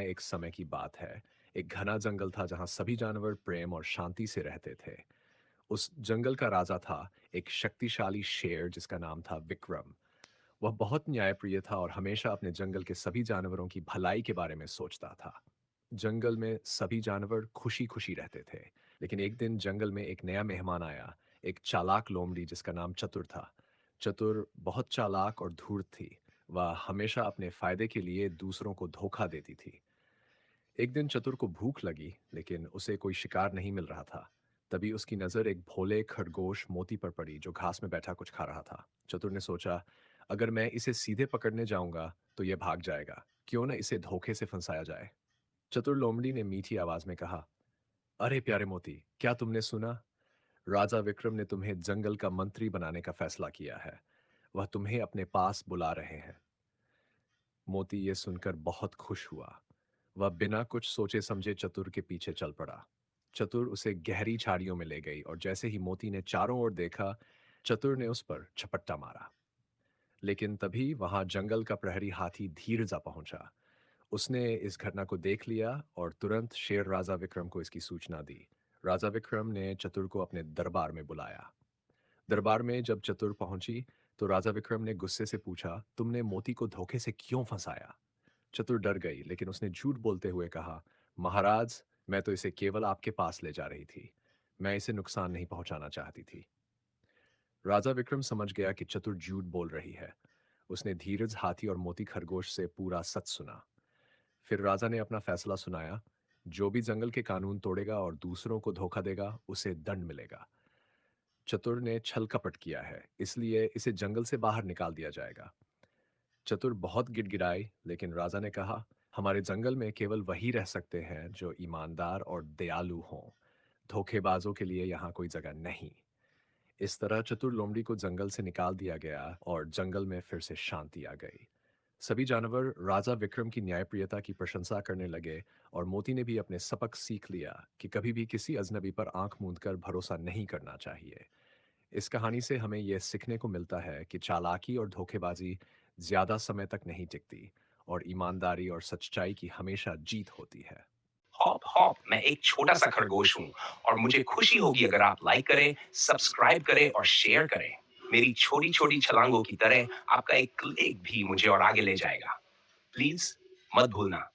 एक समय की बात है। एक घना जंगल था जहाँ सभी जानवर प्रेम और शांति से रहते थे। उस जंगल का राजा था एक शक्तिशाली शेर जिसका नाम था विक्रम। वह बहुत न्यायप्रिय था और हमेशा अपने जंगल के सभी जानवरों की भलाई के बारे में सोचता था। जंगल में सभी जानवर खुशी-खुशी रहते थे। लेकिन एक दिन जंगल में एक नया मेहमान आया, एक चालाक लोमड़ी जिसका नाम चतुर था। चतुर बहुत चालाक और धूर्त थी। वह हमेशा अपने फायदे के लिए दूसरों को धोखा देती थी। एक दिन चतुर को भूख लगी, लेकिन उसे कोई शिकार नहीं मिल रहा था। तभी उसकी नज़र एक भोले खरगोश मोती पर पड़ी जो घास में बैठा कुछ खा रहा था। चतुर ने सोचा, अगर मैं इसे सीधे पकड़ने जाऊंगा तो यह भाग जाएगा। क्यों न इसे धोखे से फंसाया जाए। चतुर लोमड़ी ने मीठी आवाज में कहा, अरे प्यारे मोती, क्या तुमने सुना? राजा विक्रम ने तुम्हें जंगल का मंत्री बनाने का फैसला किया है। वह तुम्हें अपने पास बुला रहे हैं। मोती ये सुनकर बहुत खुश हुआ। वह बिना कुछ सोचे समझे चतुर के पीछे चल पड़ा। चतुर उसे गहरी झाड़ियों में ले गई और जैसे ही मोती ने चारों ओर देखा, चतुर ने उस पर झपट्टा मारा। लेकिन तभी वहां जंगल का प्रहरी हाथी धीर जा पहुंचा। उसने इस घटना को देख लिया और तुरंत शेर राजा विक्रम को इसकी सूचना दी। राजा विक्रम ने चतुर को अपने दरबार में बुलाया। दरबार में जब चतुर पहुंची, तो राजा विक्रम ने गुस्से से पूछा, तुमने मोती को धोखे से क्यों फंसाया? चतुर डर गई, लेकिन उसने झूठ बोलते हुए कहा, महाराज, मैं तो इसे केवल आपके पास ले जा रही थी। मैं इसे नुकसान नहीं पहुंचाना चाहती थी। राजा विक्रम समझ गया कि चतुर झूठ बोल रही है। उसने धीरज हाथी और मोती खरगोश से पूरा सच सुना। फिर राजा ने अपना फैसला सुनाया, जो भी जंगल के कानून तोड़ेगा और दूसरों को धोखा देगा, उसे दंड मिलेगा। चतुर ने छल कपट किया है, इसलिए इसे जंगल से बाहर निकाल दिया जाएगा। चतुर बहुत गिड़गिड़ाई, लेकिन राजा ने कहा, हमारे जंगल में केवल वही रह सकते हैं जो ईमानदार और दयालु हों। धोखेबाजों के लिए यहाँ कोई जगह नहीं। इस तरह चतुर लोमड़ी को जंगल से निकाल दिया गया और जंगल में फिर से शांति आ गई। सभी जानवर राजा विक्रम की न्यायप्रियता की प्रशंसा करने लगे और मोती ने भी अपने सबक सीख लिया कि कभी भी किसी अजनबी पर आंख मूंद कर भरोसा नहीं करना चाहिए। इस कहानी से हमें यह सीखने को मिलता है कि चालाकी और धोखेबाजी ज्यादा समय तक नहीं टिकती और ईमानदारी और सच्चाई की हमेशा जीत होती है। हॉप हॉप, मैं एक छोटा सा खरगोश हूँ और मुझे खुशी होगी अगर आप लाइक करें, सब्सक्राइब करें और शेयर करें। मेरी छोटी छोटी छलांगों की तरह आपका एक क्लिक भी मुझे और आगे ले जाएगा। प्लीज मत भूलना।